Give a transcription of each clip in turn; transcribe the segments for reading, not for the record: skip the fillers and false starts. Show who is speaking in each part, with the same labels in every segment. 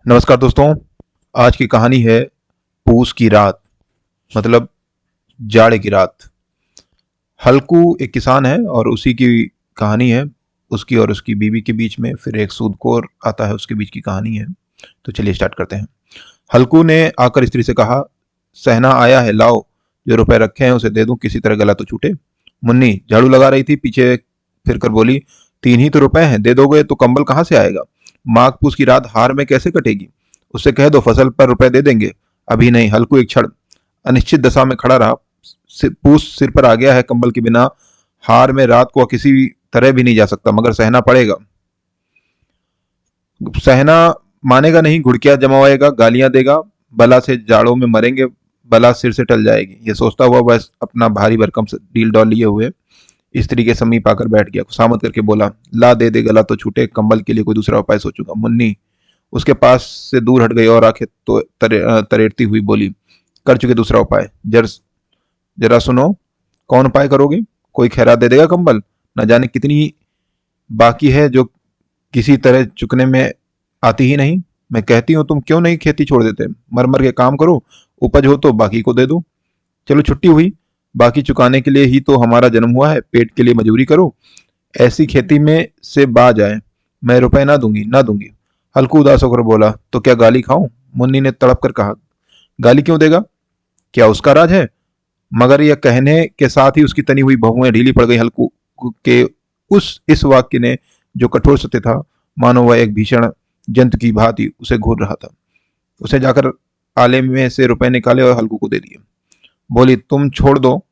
Speaker 1: नमस्कार दोस्तों। आज की कहानी है पूस की रात, मतलब जाड़े की रात। हल्कू एक किसान है और उसी की कहानी है। उसकी और उसकी बीवी के बीच में फिर एक सूदखोर आता है, उसके बीच की कहानी है। तो चलिए स्टार्ट करते हैं। हल्कू ने आकर स्त्री से कहा, सहना आया है, लाओ जो रुपए रखे हैं उसे दे दूं, किसी तरह गला तो छूटे। मुन्नी झाड़ू लगा रही थी, पीछे फिर कर बोली, 3 ही तो रुपए हैं, दे दोगे तो कंबल कहाँ से आएगा? माघ पूस की रात हार में कैसे कटेगी? उससे कह दो फसल पर रुपए दे देंगे। अभी नहीं। हल्कू एक क्षण अनिश्चित दशा में खड़ा रहा। पूस सिर पर आ गया है, कंबल के बिना हार में रात को किसी तरह भी नहीं जा सकता, मगर सहना पड़ेगा। सहना मानेगा नहीं, घुड़कियां जमाएगा, गालियां देगा, बला से जाड़ों में मरेंगे, बला सिर से टल जाएगी। ये सोचता हुआ वह अपना भारी भरकम डील डॉल लिए हुए स्त्री के समीप आकर बैठ गया। खुशामद करके बोला, ला दे दे, गला तो छूटे, कंबल के लिए कोई दूसरा उपाय सोचूंगा। मुन्नी उसके पास से दूर हट गई और आंखें तो तरेड़ती हुई बोली, कर चुके दूसरा उपाय, जरा सुनो। कौन उपाय करोगे? कोई खैरात दे देगा कंबल? न जाने कितनी बाकी है जो किसी तरह चुकने में आती ही नहीं। मैं कहती हूँ तुम क्यों नहीं खेती छोड़ देते, मर मर के काम करो, उपज हो तो बाकी को दे दो। चलो छुट्टी हुई, बाकी चुकाने के लिए ही तो हमारा जन्म हुआ है, पेट के लिए मजूरी करो, ऐसी खेती में से बाज आए। मैं रुपए ना दूंगी, ना दूंगी। हल्कू उदास होकर बोला, तो क्या गाली खाऊं? मुन्नी ने तड़प कर कहा, गाली क्यों देगा? क्या उसका राज है? मगर यह कहने के साथ ही उसकी तनी हुई भौहें ढीली पड़ गई। हल्कू के उस इस वाक्य ने जो कठोर सत्य था, मानो वह एक भीषण जंतु की भांति उसे घूर रहा था। उसे जाकर आले में से रुपए निकाले और हल्कू को दे दिए। बोली, दो तुम छोड़ दो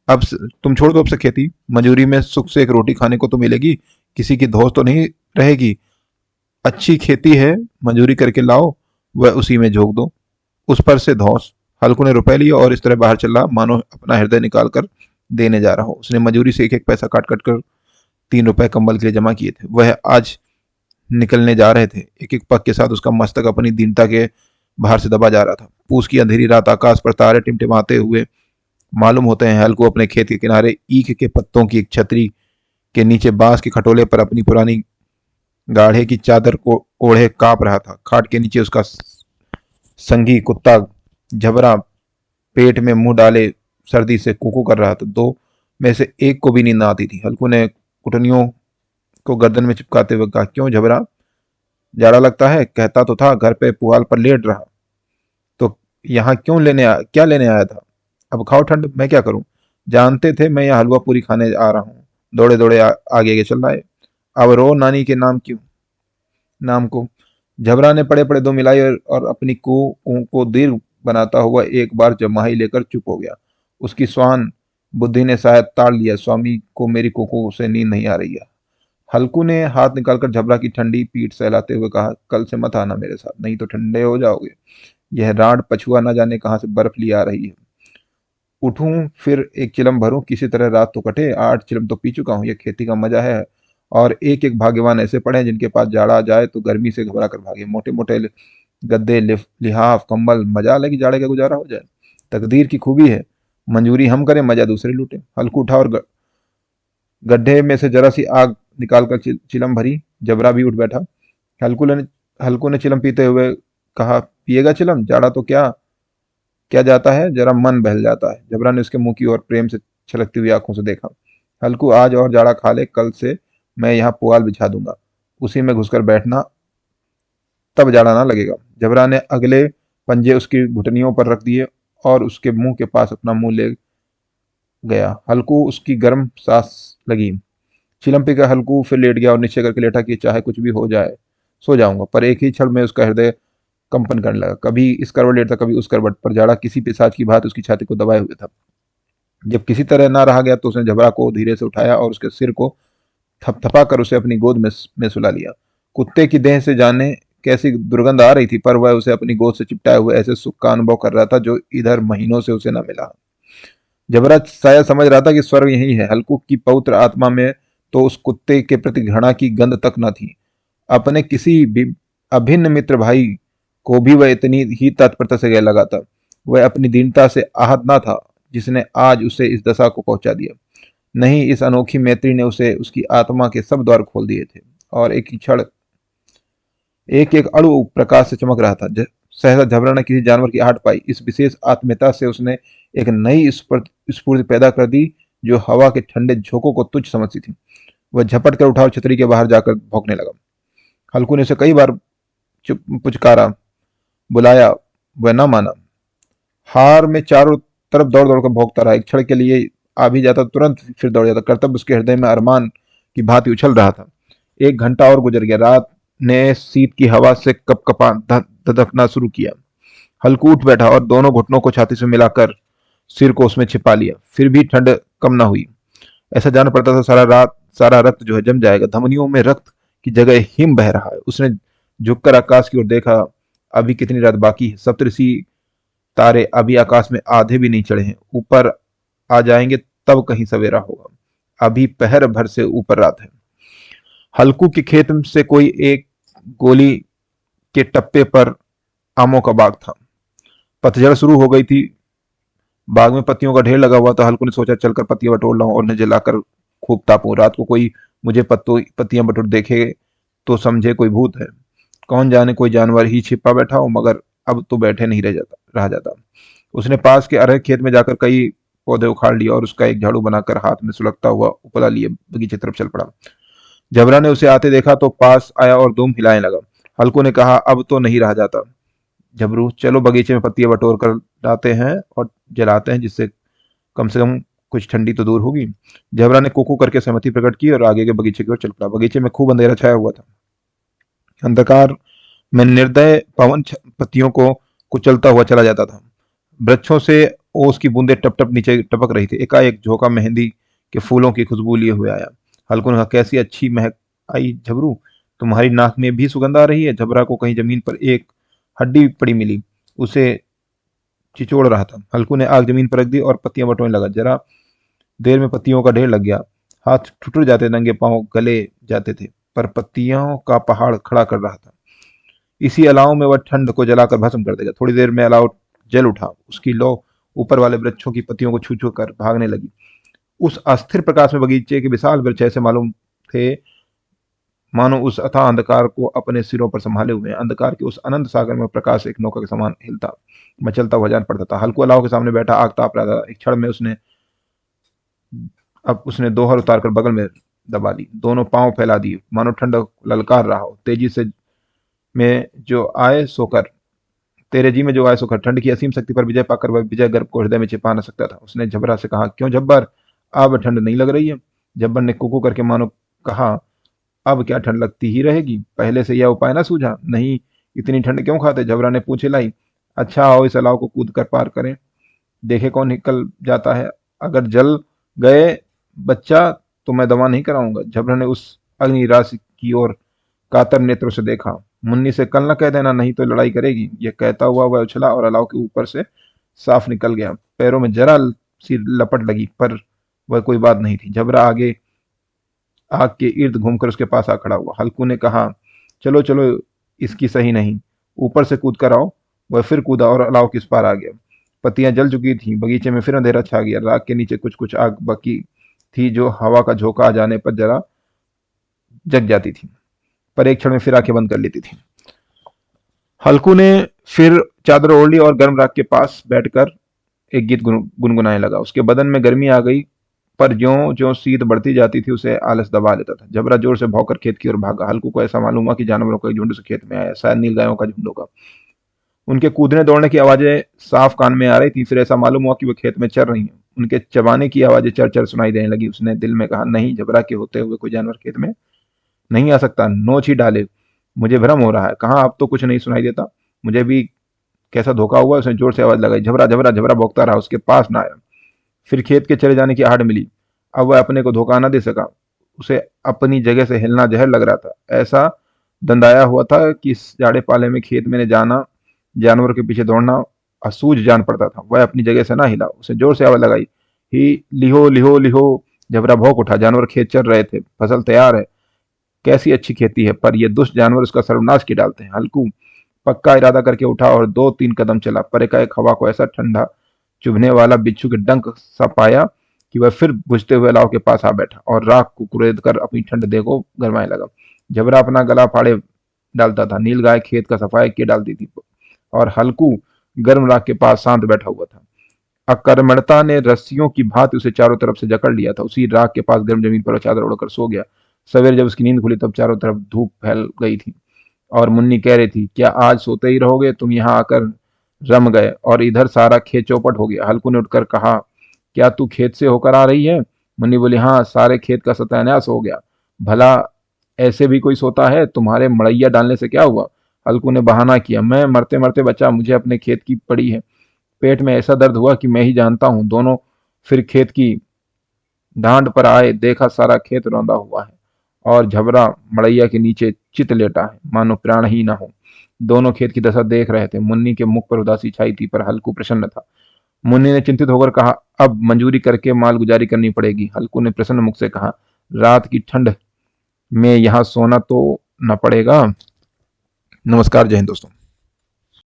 Speaker 1: अब से खेती, मजूरी में सुख से एक रोटी खाने को तो मिलेगी, किसी की धौंस तो नहीं रहेगी। अच्छी खेती है, मजूरी करके लाओ, वह उसी में झोंक दो, उस पर से धौंस। हल्कू ने रुपए लिए और इस तरह बाहर चला मानो अपना हृदय निकाल कर देने जा रहा हो। उसने मजूरी से एक एक पैसा काट काट कर 3 रुपए कंबल के लिए जमा किए थे। वह आज निकलने जा रहे थे। एक एक पग के साथ उसका मस्तक अपनी दीनता के भार से दबा जा रहा था। पूस की अंधेरी रात, आकाश पर तारे टिमटिमाते हुए मालूम होते हैं। हल्कू अपने खेत के किनारे ईख के पत्तों की एक छतरी के नीचे बांस के खटोले पर अपनी पुरानी गाढ़े की चादर को ओढ़े कांप रहा था। खाट के नीचे उसका संगी कुत्ता झबरा पेट में मुंह डाले सर्दी से कुकू कर रहा था। दो में से एक को भी नींद आती थी। हल्कू ने कुटनियों को गर्दन में चिपकाते हुए कहा, क्यों झबरा, जाड़ा लगता है? कहता तो था घर पे पुआल पर लेट रहा, तो यहाँ क्या लेने आया था? अब खाओ ठंड, मैं क्या करूं? जानते थे मैं यहाँ हलवा पूरी खाने आ रहा हूँ, दौड़े दौड़े आगे आगे चल रहा है। अब रो नानी के नाम को। झबरा ने पड़े पड़े दो मिलाई और अपनी को दीर्घ बनाता हुआ एक बार जमाही लेकर चुप हो गया। उसकी स्वान बुद्धि ने शायद ताड़ लिया, स्वामी को मेरी कोको से नींद नहीं आ रही है। हल्कू ने हाथ निकालकर झबरा की ठंडी पीठ सहलाते हुए कहा, कल से मत आना मेरे साथ, नहीं तो ठंडे हो जाओगे। यह राड पछुआ न जाने कहां से बर्फ लिए आ रही है। उठूं फिर एक चिलम भरूं, किसी तरह रात तो कटे। 8 चिलम तो पी चुका हूं, यह खेती का मजा है। और एक एक भाग्यवान ऐसे पड़े हैं जिनके पास जाड़ा आ जाए तो गर्मी से घबरा कर भागे। मोटे मोटे गद्दे, लिहाफ, कंबल, मजा लगी जाड़े का गुजारा हो जाए। तकदीर की खूबी है, मंजूरी हम करें, मजा दूसरे लूटे। हल्कू उठा और गड्ढे में से जरा सी आग निकालकर चिलम भरी। जबरा भी उठ बैठा। हल्कू ने हल्कू ने चिलम पीते हुए कहा, पिएगा चिलम? जाड़ा तो क्या क्या जाता है, जरा मन बहल जाता है। जबरा ने उसके मुंह की ओर प्रेम से छलकती हुई आंखों से देखा। हल्कू, आज और जाड़ा खा ले, कल से मैं यहाँ पुआल बिछा दूंगा, उसी में घुसकर बैठना, तब जाड़ा ना लगेगा। जबरा ने अगले पंजे उसकी घुटनियों पर रख दिए और उसके मुंह के पास अपना मुंह ले गया। हल्कू उसकी गर्म सांस लगी। चिलम पीकर हल्कू फिर लेट गया और निश्चय करके लेटा कि चाहे कुछ भी हो जाए सो जाऊंगा। पर एक ही क्षण में उसका हृदय कंपन करने लगा। कभी इस करवट लेटता, कभी उस करवट पर। जाड़ा किसी पिशाच की भांति उसकी छाती को दबाए हुए था। जब किसी तरह ना रहा गया तो उसने झबरा को धीरे से उठाया और उसके सिर को थपथपा कर उसे अपनी गोद में सुला लिया। कुत्ते की देह से जाने कैसी दुर्गंध आ रही थी, पर वह उसे अपनी गोद से चिपटाए हुए ऐसे सुख का अनुभव कर रहा था जो इधर महीनों से उसे न मिला। जबरा शायद समझ रहा था कि स्वर्ग यही है। हल्कू की पवित्र आत्मा में तो उस कुत्ते के प्रति घृणा की गंध तक न थी। अपने किसी भी अभिन्न मित्र भाई को भी वह इतनी ही तत्परता से गले लगा था। वह अपनी दीनता से आहत न था जिसने आज उसे इस दशा को पहुंचा दिया। नहीं, इस अनोखी मैत्री ने उसे उसकी आत्मा के सब द्वार खोल दिए थे। और एक ही क्षण एक एक अणु प्रकाश से चमक रहा था। सहसा झबरा ने किसी जानवर की आहट पाई। इस विशेष आत्मीयता से उसने एक नई स्फूर्ति पैदा कर दी जो हवा के ठंडे झोंकों को तुच्छ समझती थी। वह झपट कर उठा और छतरी के बाहर जाकर भौंकने लगा। हल्कू ने उसे कई बार चुप पुचकारा, बुलाया, वह न माना। हार में चारों तरफ दौड़ दौड़ कर भौंकता रहा। एक क्षण के लिए आ भी जाता, तुरंत फिर दौड़ जाता। कर्तव्य उसके हृदय में अरमान की भांति उछल रहा था। 1 घंटा और गुजर गया। रात ने शीत की हवा से कपकपा धधकना शुरू किया। हल्कू उठ बैठा और दोनों घुटनों को छाती से मिलाकर सिर को उसमें छिपा लिया। फिर भी ठंड कम न हुई। ऐसा जान पड़ता था सारा रक्त जो है जम जाएगा। धमनियों में रक्त की जगह हिम बह रहा है। उसने झुककर आकाश की ओर देखा। अभी कितनी रात बाकी है। सप्तऋषि तारे अभी आकाश में आधे भी नहीं चढ़े हैं। ऊपर आ जाएंगे तब कहीं सवेरा होगा। अभी पहर भर से ऊपर रात है। हल्कू के खेत से कोई एक गोली के टप्पे पर आमों का बाग था। पतझड़ शुरू हो गई थी। बाग में पत्तियों का ढेर लगा हुआ था। हल्कू ने सोचा चलकर पत्तियां बटोर लाऊं और उन्हें जलाकर खूब तापूं। रात को कोई मुझे पत्तियां बटोर देखे तो समझे कोई भूत है। कौन जाने कोई जानवर ही छिपा बैठा हो, मगर अब तो बैठे नहीं रह जाता। उसने पास के अरहर खेत में जाकर कई पौधे उखाड़ लिए और उसका एक झाड़ू बनाकर हाथ में सुलगता हुआ उपला लिए बगीचे तरफ चल पड़ा। जबरा ने उसे आते देखा तो पास आया और दुम हिलाने लगा। हल्कू ने कहा, अब तो नहीं रहा जाता जबरू, चलो बगीचे में पत्तियां बटोर कर लाते हैं और जलाते हैं, जिससे कम से कम कुछ ठंडी तो दूर होगी। जबरा ने कुकू करके सहमति प्रकट की और आगे के बगीचे की ओर चल पड़ा। बगीचे में खूब अंधेरा छाया हुआ था। अंधकार में निर्दय पवन पत्तियों को कुचलता हुआ चला जाता था। वृक्षों से ओस की बूंदें टप टप नीचे टपक रही थी। एकाएक झोंका मेहंदी के फूलों की खुशबू लिए हुए आया। हल्कू ने कहा, कैसी अच्छी महक आई झबरू, तुम्हारी नाक में भी सुगंध आ रही है। झबरा को कहीं जमीन पर एक हड्डी पड़ी मिली। उसे चिचोड़ रहा था। हल्कू ने आग जमीन पर रख दी और पत्तियां बटोरने लगा। जरा देर में पत्तियों का ढेर लग गया। हाथ ठुठुर जाते, नंगे पांव गले जाते थे, पर पत्तियों का पहाड़ खड़ा कर रहा था। इसी अलाव में वह ठंड को जलाकर भस्म कर देगा। थोड़ी देर में अलाव जल उठा। उसकी लौ ऊपर वाले वृक्षों की पत्तियों को छू छू कर भागने लगी। उस अस्थिर प्रकाश में बगीचे के विशाल वृक्ष ऐसे मालूम थे मानो उस अथाह अंधकार को अपने सिरों पर संभाले हुए हैं। अंधकार के उस अनंत सागर में प्रकाश एक नौका के समान हिलता मचलता हुआ जान पड़ता था। हल्कू अलाव के सामने बैठा आग ताप रहा था। एक क्षण में उसने दोहर उतारकर बगल में दबा ली। दोनों पांव फैला दिए मानो ठंड ललकार रहा हो। तेजी से में जो आए सोकर तेरे जी में जो आए सोकर। ठंड की असीम शक्ति पर विजय पाकर वह विजय गर्भ को हृदय में छिपा न सकता था। उसने झबरा से कहा, क्यों झब्बर, अब ठंड नहीं लग रही है? झब्बर ने कुकू करके मानो कहा, अब क्या ठंड लगती ही रहेगी, पहले से यह उपाय ना सूझा? नहीं, इतनी ठंड क्यों खाते? झबरा ने पूछे लाई। अच्छा आओ इस अलाव को कूद कर पार करें, देखे कौन निकल जाता है। अगर जल गए बच्चा तो मैं दवा नहीं कराऊंगा। झबरा ने उस अग्नि राशि की ओर कातर नेत्रों से देखा। मुन्नी से कल न कह देना, नहीं तो लड़ाई करेगी। यह कहता हुआ वह उछला और अलाव के ऊपर से साफ निकल गया। पैरों में जरा सी लपट लगी, पर वह कोई बात नहीं थी। झबरा आगे आग के इर्द घूमकर उसके पास आ खड़ा हुआ। हल्कू ने कहा, चलो चलो, इसकी सही नहीं, ऊपर से कूद कर आओ। वह फिर कूदा और अलाव किस पार आ गया। पत्तियां जल चुकी थीं। बगीचे में फिर अंधेरा छा गया। राख के नीचे कुछ कुछ आग बकी थी जो हवा का झोंका आ जाने पर जरा जग जाती थी, पर एक क्षण में फिर आंखें बंद कर लेती थी। हल्कू ने फिर चादर ओढ़ ली और गर्म राख के पास बैठकर एक गीत गुनगुनाने लगा। उसके बदन में गर्मी आ गई, पर ज्यों ज्यों शीत बढ़ती जाती थी उसे आलस दबा लेता था। जबरा जोर से भौंकर खेत की ओर भागा। हल्कू को ऐसा मालूम हुआ कि जानवरों का एक झुंड से खेत में आया, शायद नीलगायों का झुंड होगा। उनके कूदने दौड़ने की आवाजें साफ कान में आ रही थी। फिर ऐसा मालूम हुआ कि वे खेत में चर रही हैं। उनके चबाने की आवाजें चर चर सुनाई देने लगी। उसने दिल में कहा, नहीं, झबरा के होते हुए कोई जानवर खेत में नहीं आ सकता। नोच ही डाले, मुझे भ्रम हो रहा है। कहाँ, अब तो कुछ नहीं सुनाई देता। मुझे भी कैसा धोखा हुआ। उसने जोर से आवाज लगाई। झबरा झबरा झबरा भौंकता रहा, उसके पास ना आया। फिर खेत के चले जाने की आहट मिली। अब वह अपने को धोखा न दे सका। उसे अपनी जगह से हिलना जहर लग रहा था। ऐसा दंदाया हुआ था कि इस जाड़े पाले में खेत में जाना, जानवर के पीछे दौड़ना असूझ जान पड़ता था। वह अपनी जगह से ना हिला। उसे जोर से आवाज लगाई, ही लिहो लिहो लिहो। झबरा भौंक उठा। जानवर खेत चर रहे थे। फसल तैयार है। कैसी अच्छी खेती है, पर ये दुष्ट जानवर उसका सर्वनाश की डालते हैं। हल्कू पक्का इरादा करके उठा और 2-3 कदम चला, पर एकाएक हवा को ऐसा ठंडा चुभने वाला बिच्छू के डंक सा पाया कि वह फिर बुझते हुए अलाव के पास आ बैठा और राख को कुरेद कर अपनी ठंड देह को गरमाने लगा। झबरा अपना गला फाड़े डालता था। नीलगाय खेत का सफाई किए डालती थी और हल्कू गर्म राख के पास शांत बैठा हुआ था। अकर्मण्यता ने रस्सियों की भांति उसे चारों तरफ से जकड़ लिया था। उसी राख के पास गर्म जमीन पर वो चादर ओढ़कर सो गया। सवेरे जब उसकी नींद खुली तब चारों तरफ धूप फैल गई थी और मुन्नी कह रही थी, क्या आज सोते ही रहोगे? तुम यहाँ आकर रम गए और इधर सारा खेत चौपट हो गया। हल्कू ने उठकर कहा, क्या तू खेत से होकर आ रही है? मुन्नी बोली, हाँ, सारे खेत का सत्यानाश हो गया। भला ऐसे भी कोई सोता है? तुम्हारे मड़ैया डालने से क्या हुआ? हल्कू ने बहाना किया, मैं मरते मरते बचा, मुझे अपने खेत की पड़ी है। पेट में ऐसा दर्द हुआ कि मैं ही जानता हूँ। दोनों फिर खेत की ढांड पर आए, देखा सारा खेत रौंदा हुआ है और झबरा मड़ैया के नीचे चित लेटा है, मानो प्राण ही ना हो। दोनों खेत की दशा देख रहे थे। मुन्नी के मुख पर उदासी छाई थी, पर हल्कू प्रसन्न था। मुन्नी ने चिंतित होकर कहा, अब मंजूरी करके मालगुजारी करनी पड़ेगी। हल्कू ने प्रसन्न मुख से कहा, रात की ठंड में यहाँ सोना तो न पड़ेगा। नमस्कार, जय हिंद दोस्तों।